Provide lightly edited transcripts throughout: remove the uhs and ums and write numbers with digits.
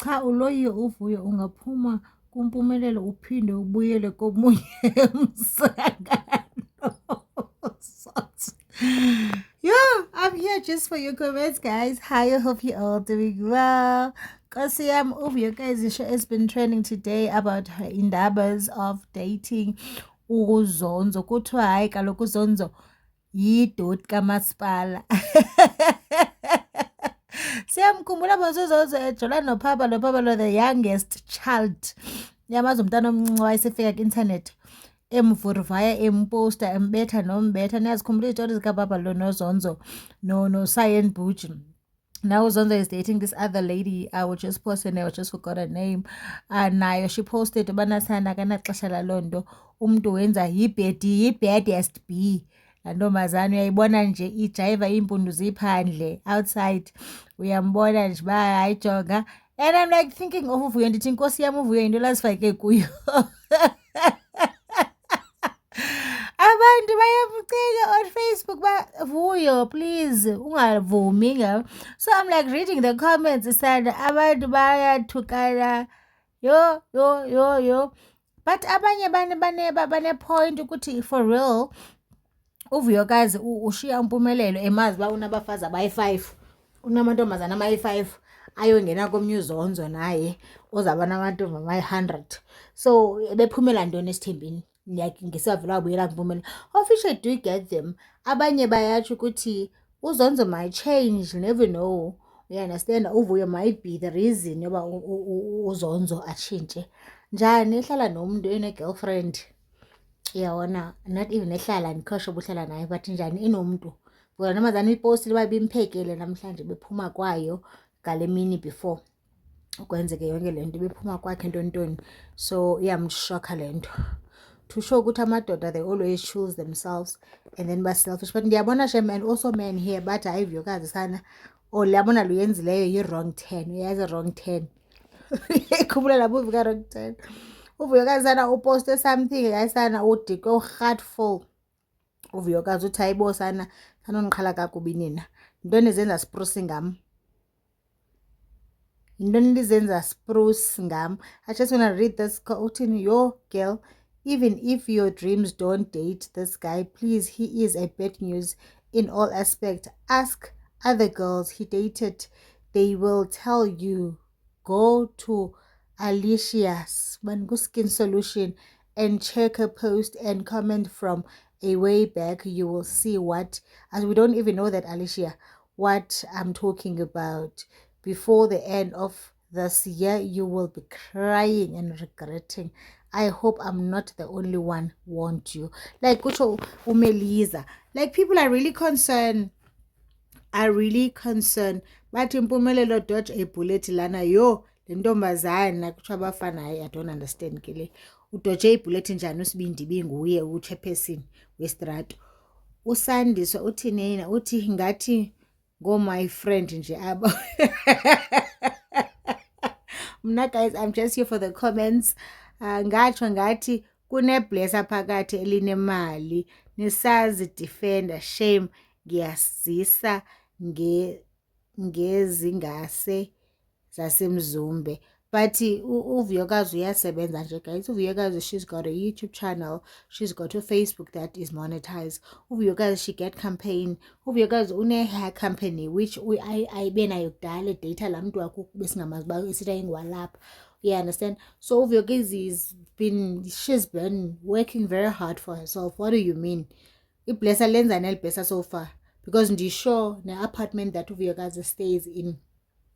cha uloyiwe uvuyo ungaphuma kumpumelelo uphinde ubuyele komunye umsangano. Yeah, I'm here just for your comments, guys. Hi, I hope you're all doing well. Kosiyam Uvuyo, guys, the show has been trending today about her indabas of dating uZonzo. Kuthiwa hayi kaloku uZonzo yidoti kamasipala. Siyamkhumbula manje uZonzo ejola noPhaba the youngest child. Yamazi umntana omncinci wayesefika ku-internet emvuruvaya emposta embetha nombetha. Niyazikhumbula izitori zikababa lo noZonzo no Cyan Butch. Now Zonzo is dating this other lady. I will just post her name. I just forgot her name. Nayo she posted banasana kanaxesha laloo nto umntu wenza yi-baddest b. laa ntombazana uyayibona nje ijayiva iimpundu ziphandle outside, uyambona nje uba hayijonga. And I'm like thinking of Uvuyo, ndithi inkosi yam Uvuyo yinto lazifake kuyo. Abantu bayamcela on Facebook Vuyo, please ungavumi ngayo. So I'm like reading the comments isana abantu bayathukana yo. But abanye bane point ukuthi for real uVuyokazi ushiya impumelelo emazi ba unabafazi abayi5, unamantombazana amayi5 ayongena komnye uZonzo naye ozaba namantombi amayi100. So bephumela ntoni esithembini? Ngisavela abuyela kumpumela. Of which I do get them. Abanye bayatsho ukuthi uZonzo might change, you never know. You understand? Uvuyo might be the reason yoba uZonzo atshintshe. Njani ehlala nomuntu ene-girlfriend? Yawona, not even ehlala ndikhosho ubuhlala naye, but njani inomuntu. Bona namazana ipost liba bimphekele namhlanje bephuma kwayo ngale mini before ukwenzeke yonke le nto bephuma kwakhe ntontoni. So iyamshoka le nto. To show ukuthi amadoda they always choose themselves and then selfish. But ndiyabona shem and also men here but hayi Vuyokazi sana liyabona luyenzileyo yi-wrong turn. Uyazi wrong turn. Ikhumbula labo uvuka wrong turn. Uvuyokazi sana uposte something yayisana udike u-heartful. Uvuyokazi uthi hayibo sana sanonixhala kakubi nina. Yintoni zenza spruce ngam? Yintoni lizenza spruce ngam? I just want to read this. Uthini, yo girl, even if your dreams don't date this guy, please, he is a bad news in all aspects. Ask other girls he dated. They will tell you. Go to Alicia's Skin Solution and check her post and comment from a way back. You will see what, as we don't even know that Alicia, what I'm talking about. Before the end of this year, you will be crying and regretting. I hope I'm not the only one want you. Like kucho umeliza. Like people are really concerned. But impumelelo dodge a bullet lana yo le ntombazana kuthiwa abafana hayi I don't understand ke le. Udodge ibullet njani usibindi binguye uchairperson westrato. Usandiswa uthi nina uthi ngathi go my friend nje aba. Mna guys, I'm just here for the comments. Ngatsho ngathi kuneblessa phakathi elinemali nisazi defender. Shame ngiyazisa ngezingase zasemzumbe. But uVuyokazi uyasebenza nje guys. uVuyokazi, she's got a YouTube channel, she's got a Facebook that is monetized. uVuyokazi, she get campaign. uVuyokazi une hair company which I benayo kudala data la mntu wakho besingamazi ba esithi ayingwalapha. You understand? So uVuyokazi she's been working very hard for herself. What do you mean? Iblessa lenza nelblessa so far, because ndisho ne apartment that uVuyokazi stays in,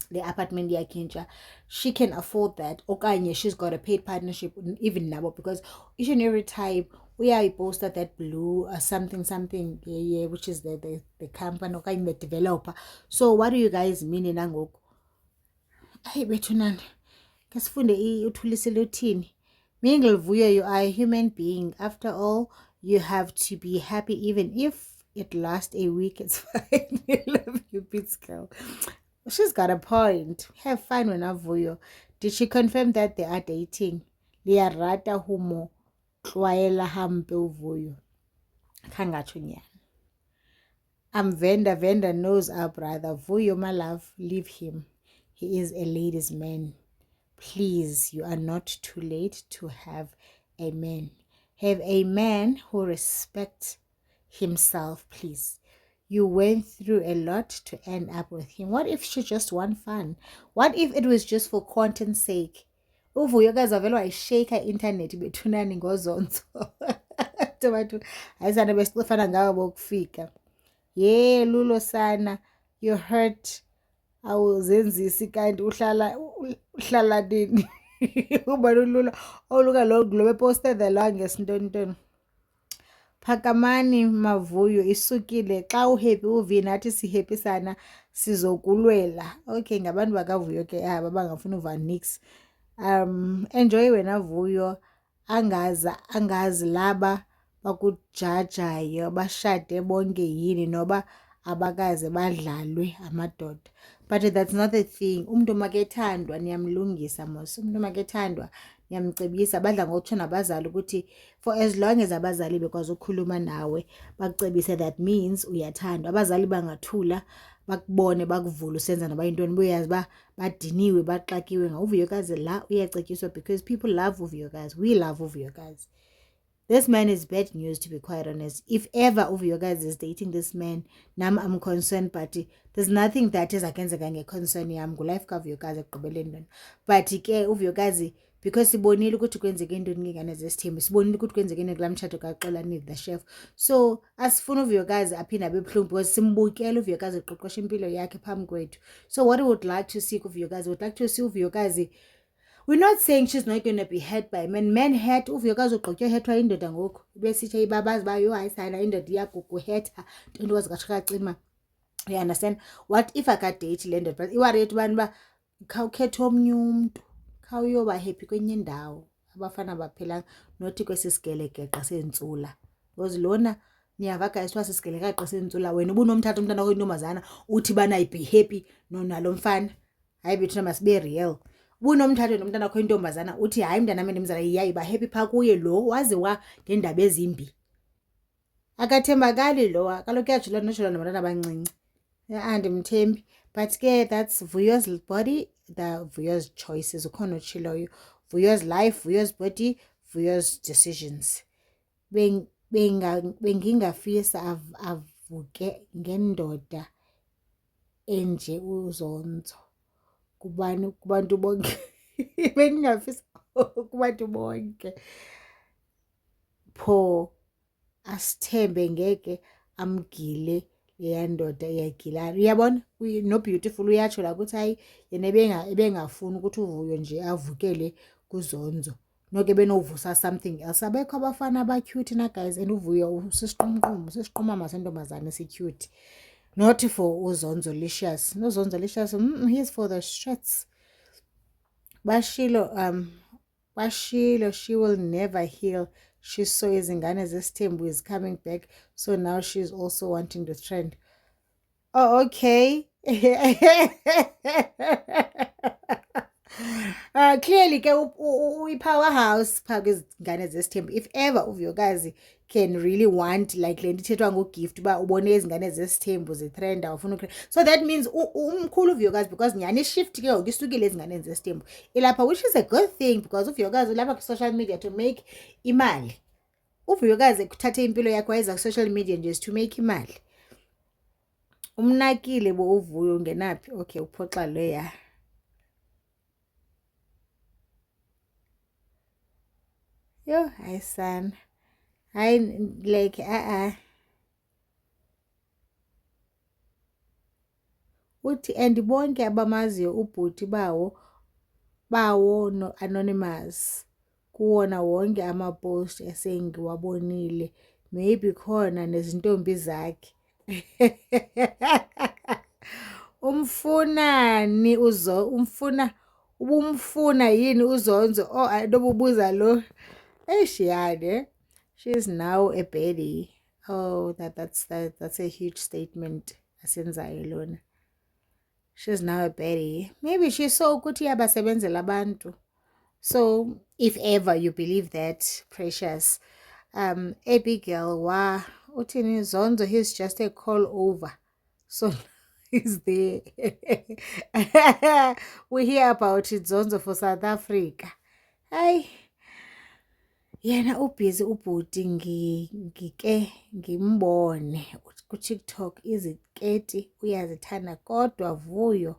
the apartment yakhe, she can afford that. Okanye she's got a paid partnership even nabo, because each and every time we post that blue something yeah, which is the company okanye the developer. So what do you guys mean nangoku? Hayi bethu nani kasifunde uthulisile uthini. Mingle Vuyo, you are a human being. After all, you have to be happy even if it lasts a week. It's fine. I love you, Beats girl. She's got a point. Have fun when Vuyo. Did she confirm that they are dating? Liyarata humo tlwaela hampe uVuyo. Kangatsho nyana. Venda knows our brother. Vuyo, my love, leave him. He is a ladies' man. please, you are not too late to have a man. Have a man who respects himself, please. You went through a lot to end up with him. What if she just want fun? What if it was just for content's sake? Uvuyo guys wavele wayishake i-intanethi bethunani ngozonzo. Abantu ayisana besifana ngawo bokufika. Yeah, lulo sana, you hurt. Awuzenzisi kanti uhlala nini? Ubani lulo oluka lo globe posted the longest ntoni. Phakamani Mavuyo isukile xa uhappy uvi nathi sihappy sana sizokulwela. Okay, ngabantu bakavuyo ke aba bangafuna uva nix. Enjoy wena Vuyo, angazi laba bakujajayo bashade bonke yini noba abakaze badlalwe amadoda. But that's not the thing. Umuntu makethandwa niyamlungisa mos. Umuntu makethandwa niyamcebisa, badla ngokutsho nabazali ukuthi for as long as abazali bekwazi ukukhuluma nawe bakucebise, that means uyathandwa. Abazali bangathula bakubone bakuvula usenza naba intoni boyazi ba badiniwe baxakiwe ngauvuyokazi la uyacetyiswa, because people love uvuyokazi. We love uvuyokazi. This man is bad news, to be quite honest. If ever uvuyokazi is dating this man, nam I'm concerned, but there's nothing that is against a concern yam ngulife kavuyokazi ekugqibeleni. But ke uvuyokazi, because sibonile ukuthi kwenzeke into ngingane zesithembu, sibonile ukuthi kwenzeke into kulamtshato kaXolani the chef. So asifuna uvuyokazi aphinde abe buhlungu because simbukele uvuyokazi eqoqosha impilo yakhe phambi kwethu. So what we would like to see kuvuyokazi, would like to see uvuyokazi. We're not saying she's not going to be hurt by men. Men hurt. Uvuyokazi ugqotywa hethwa indoda ngoku. Besitshe ibabazi bayo hayisana indoda iyakukuhetha. Nto wazikashakacima. You understand? What if akadate le ndoda? But iwari yethu bani ba khawukhethe omnye umuntu. Khawuyoba happy kwenye indawo. Abafana baphela nothi kwesisigeleka sentsula. Because lona niyavaka iswa sisigeleka sentsula, wena ubunomthatha umntana oyintombazana uthi bana be happy nalo mfana. Hayi bethu masibe real. Bunomthatho nomntana wakho intombazana uthi hayi mntana nami ndimzala iyayiba happy pha kuye lo waziwa ngendaba ezimbi. Akathembakali lo, kaloku uyajula noshula nabantwana abancinci. Andimthembi. But ke that's Vuyo's body, the Vuyo's choices. Ukhona utshiloyo. Vuyo's life, Vuyo's body, Vuyo's decisions. Bengingafisa avuke ngendoda enje uzonzo. Kubantu bonke. Bengingafisa kubantu bonke. Pho asithembe ngeke amgile leya ndoda iyagilana. Uyabona no beautiful uyatsho la ukuthi hayi yena ebengafuni ukuthi uvuyo nje avukele kuzonzo. Noke benovusa something else. Abekho abafana aba cute na guys, and uvuyo usisiqhumama sentombazana si cute. Not for uzonzo licious. No zonzo licious. He's for the streets. Bashilo, she will never heal. She saw izingane zesithembu is coming back, so now she's also wanting the trend. Oh, okay. Clearly ke powerhouse pha kwizingane zesithembu. If ever uvuyokazi can really want like le nto ithethwa ngogift uba ubone izingane zesithembu zitrenda awufuna so that means umkhulu uvuyokazi, because nyani shift ke ngoku isukile ezinganeni zesithembu ilapha, which is a good thing because uvuyokazi ulapha ku-social media to make imali. Uvuyokazi kuthathe impilo yakho wayeza ku-social media nje to make imali. Umnakile bo uvuyo ungenaphi? Okay, uphoxa leya. Yo, hayi son. Hayi like uthi and bonke abamaziyo ubhuti bawo no anonymous kuwona wonke amapost esengiwabonile, maybe khona nezintombi zakhe. Umfunani ubumfuna yini uzonzo? Oh, anobubuza lo. Shiyane. She's now a baddie. Oh, that's a huge statement. Asenzayo lona. She's now a baddie. Maybe she saw ukuthi iyabasebenzela abantu. So, if ever you believe that, precious, Abigail, uthini Zonzo, he's just a call over. So, is there. We hear about it zonzo for South Africa. Hayi, yena ubhizi ubhuti ngike ngimbone ku-TikTok iziketi uyazithanda kodwa Vuyo.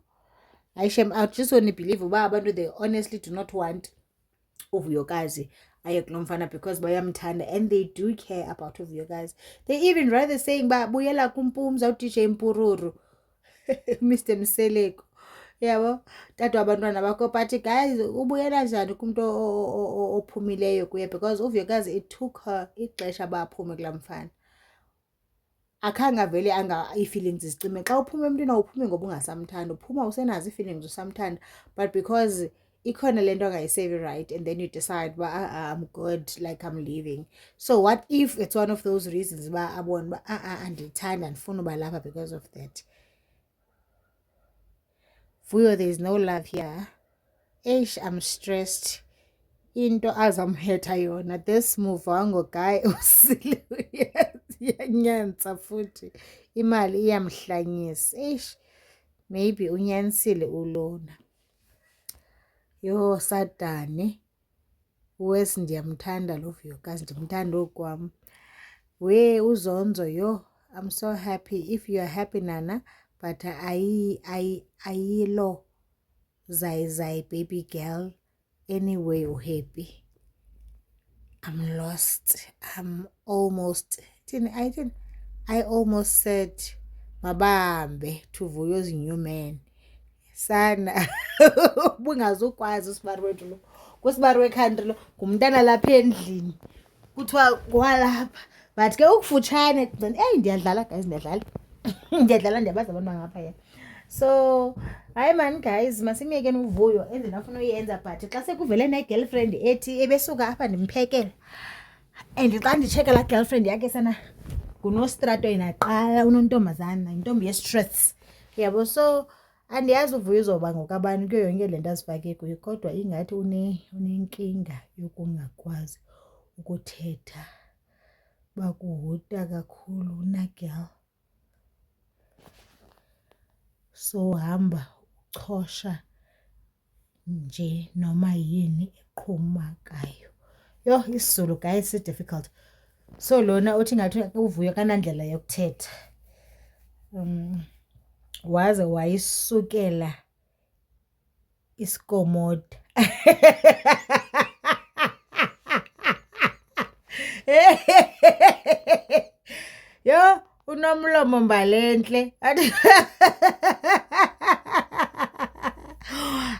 Hayi shem, I just want to believe uba abantu they honestly do not want uVuyokazi aye kulo mfana because bayamthanda and they do care about uVuyokazi. They even rather saying ba buyela kumpumza uDJ Mpururu. Mr Mseleko. Yabo, tata wabantwana bakho but guys ubuyela njani kumuntu ophumileyo kuye because uVuyokazi it took her ixesha baphume kulaa mfana. Akhange vele ii-feelings zicime. Xa uphuma emntwini awuphumi ngoba ungasamthanda, uphuma usenazo ii-feelings usamthanda, but because ikhona le nto angayisevi right and then you decide uba I'm good, like I'm leaving. So what if it's one of those reasons uba abone uba andiyithanda andifuna uba lapha because of that. Vuyo, there is no love here. Eish, I'm stressed. Into azamhetha yona this move wango guy usile yanyanza futhi imali iyamhlanyisa. Eish, maybe unyanisile ulona. Yo Satani, wesi ndiyamthanda lo Vuyokazi, ndimthanda okwam. We uzonzo, yo, I'm so happy. If you are happy Nana, but ayilo zai baby girl. Anyway, you're happy. I'm lost. I'm almost. I almost said mabambe to Vuyo's new man. Sana bungazukwazi usibari wethu lo. Kusibari wekhantri lo ngumntana lapha endlini. Kuthiwa kwalapha. But ke ukufutshane ndiyadlala guys, ndiyadlala. Ndiyadlala ndiyabaza abantu bangapha ya. So, hayi man guys, masimyekeni uVuyo endlela afuna uyenza but xa sekuvele ne-girlfriend ethi ebesuka apha ndimphekela. And xa nditsheka laa girlfriend yakhe sana ngunostrato inaqala unontombazana, intombi ye-stress. Yabo, so andiyazi uVuyo uzoba ngokabani kuyo yonke le nto azifake kuyo kodwa ingathi unenkinga yokungakwazi ukuthetha. Bakuhuta kakhulu unagirl. So hamba uchosha nje noma yini eqhumakayo. Yo, isiZulu guys so difficult. So lona uthi ngathi uVuyo kanandlela yokuthetha. Waze wayisukela isikomoda. Yo, unomlomo mbalenhle.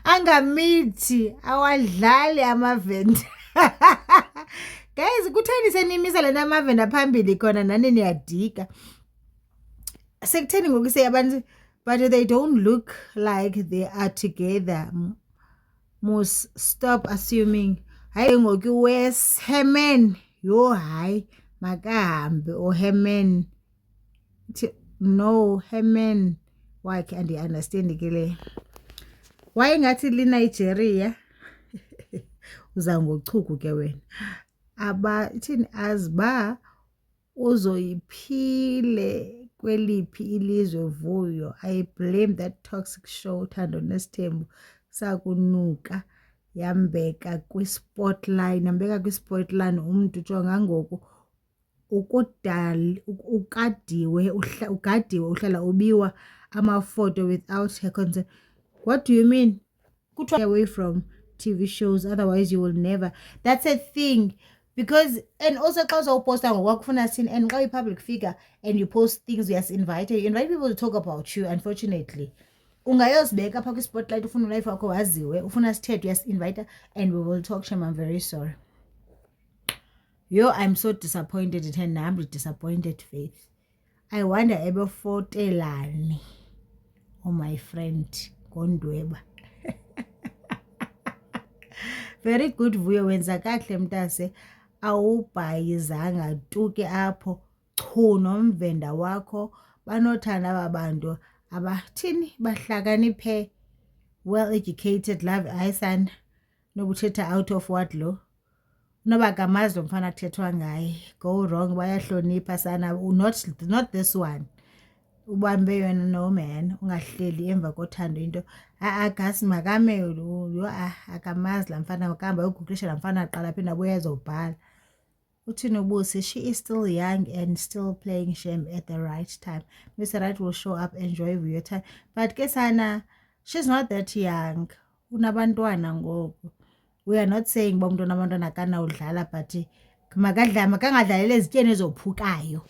Angamithi awadlali amavenda. Guys, kutheni senimisa lena amavenda phambili khona nani niyadika. Sekutheni ngokuse abantu but they don't look like they are together. Must stop assuming. Hayi ngoku Wes Herman. Yo hayi makahambe o Herman. No Herman. Why can't you understand ke le? Why ngathi liNigeria? Uza ngochuku ke wena. Thini aziba uzoyiphile kweliphi ilizwe Vuyo. I blame that toxic show Thando Nesithembu sakunuka yambeka kwispotline, yambeka kwispotline umuntu jonga ngoku ugadiwe uhlala ubiwa amafoto without her consent. What do you mean? Stay away from TV shows, otherwise you will never. That's a thing. Because, and also xa uzawuposta ngokwakufuna sini and xa uyi-public figure and you post things, you invite people to talk about you. Unfortunately, ungayozibeka apha kwi-spotlight ufuna ulife wakho waziwe ufuna sithethe, uyasinvite and we will talk. Shem, I'm very sorry. Yo, I'm so disappointed at her. I'm disappointed, Faith. I wonder ebefotelani. Oh my friend Gondweba. Very good Vuyo, wenza kahle mntase. Awubhayizanga tuke apho chu nomvenda wakho banothanda ababantu abathini bahlakaniphe, well educated, love ayisana nobuthetha out of what lo noba kamazi lo mfana kuthethwa ngaye go wrong, bayahlonipha sana, not this one. ubambe yona no man ungahleli emva kothando into agasi makame yo akamazi la mfana makamba ugugulisha la mfana aqala phinda abuye ezobhala. Uthini ubusi, she is still young and still playing shame at the right time. Mr. Right will show up, enjoy your time. But ke sana, she's not that young. Unabantwana ngoku. We are not saying uba umntu onabantwana akanawudlala, but makangadlaleli ezityeni ezophukayo.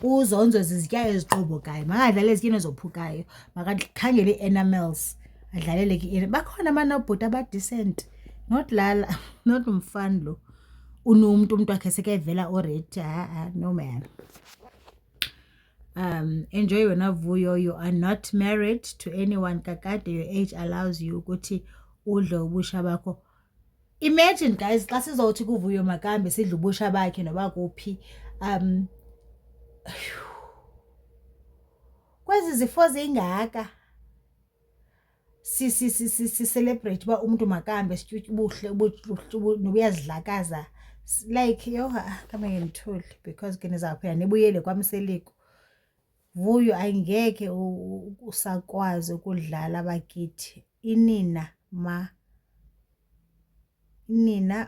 Uzonzo zizitya ezixobokayo. Makadlale ezityeni ezophukayo. Makakhangele ii-animals. Adlalele ke bakhona amanobhuti abadecent. Not lala, not umfana lo. Unomntu wakhe sekevela already. No man. Enjoy wena Vuyo. You are not married to anyone. Kakade your age allows you ukuthi udle ubusha bakho. Imagine guys, xa sizawuthi kuVuyo makambe sidle ubusha bakhe noba kuphi. Kwezi zifo zingaka si celebrate ba umuntu makambe sitya ubuhle nobuyazidlakaza. Like yo kama ngimthuli because ke nizaphoya nibuyele kwamseliko. Vuyo angeke usakwazi ukudlala bakithi. Inina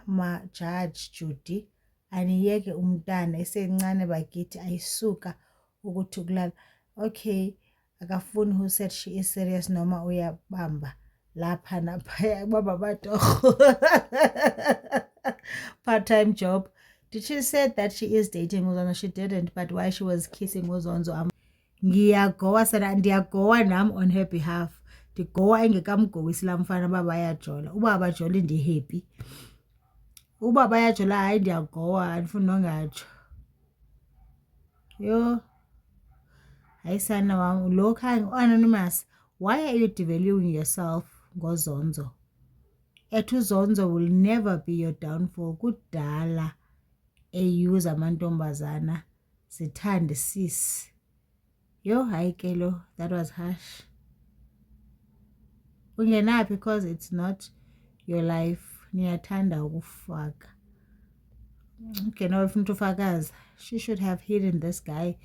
ma Judge Judy aniyeke umntana esencane bakithi ayisuka ukuthi kulala. Okay, akafuni who said she is serious noma uyabamba lapha naphaya baba batorho. Part-time job. Did she say that she is dating Uzonzo? She didn't, but why she was kissing Uzonzo? Ngiyagowa sana ndiyagowa nam on her behalf. Ndigowa engekamgowisi la mfana uba bayajola. Uba abajoli ndi-happy. Uba bayajola hayi ndiyagowa andifuni nongatsho. Yo. Hayi sana wam lo khange anonymous. Why are you devaluing yourself ngoZonzo? Uzonzo will never be your downfall. Kudala eyuza amantombazana zithande sis. Yo hayi ke lo, that was harsh. Ungenaphi because it's not your life. Niyathanda ukufaka. Okay, now if ufakaza, she should have hidden this guy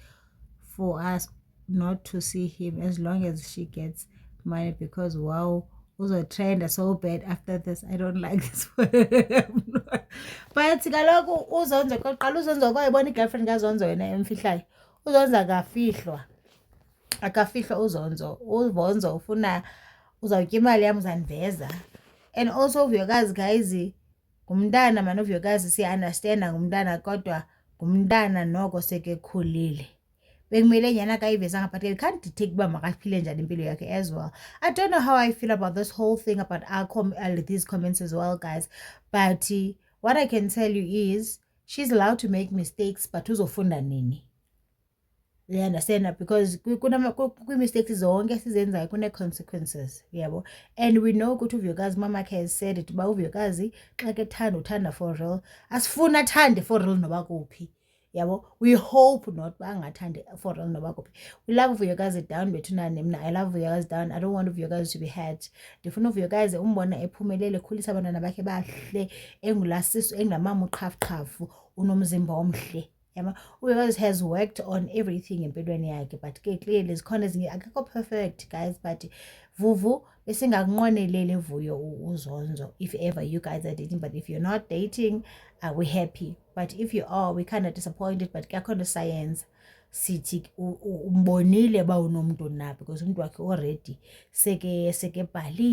for us not to see him as long as she gets money, because wow, uzotrenda so bad after this. I don't like this one. But kaloku uZonzo qoqala uZonzo kwayibona igirlfriend kaZonzo yena emfihlayo. uZonzo akafihlwa uZonzo. uZonzo ufuna uzawutya imali yam uzandiveza. And also Vuyokazi guys, ngumntana man uVuyokazi siya-understanda ngumntana kodwa ngumntana noko sekekhulile. Bekumele nyana kayivezanga but I can't detect uba makaphile njani impilo yakhe as well. I don't know how I feel about this whole thing about these comments as well guys, but what I can tell you is she's allowed to make mistakes, but uzofunda nini? You understand? Because kwi-mistakes zonke sizenzayo kune-consequences, yabo. And we know ukuthi uVuyokazi mama has said it uba uVuyokazi xa ke uthanda for real. Asifuna athande for real noba kuphi. Yabo, we hope not bangathandi for real noba kuphi. We love uVuyokazi down bethunane mina. I love uVuyokazi down. I don't want uVuyokazi to be hurt. Ndifuna uVuyokazi umbona ephumelele ekhulisa abantwana bakhe bahle, engulasiso engamama uqhafuqhafu, unomzimba omhle. uVuyokazi has worked on everything empilweni yakhe, but ke clearly zikhona ezinye akekho perfect guys, but Vuvu besingakunqweneleli Vuyo uZonzo if ever you guys are dating. But if you're not dating, we're happy. But if you are, we're kind of disappointed. But kuyakhona science sithi umbonile ba unomntu na, because umntu wakhe already seke bhalile.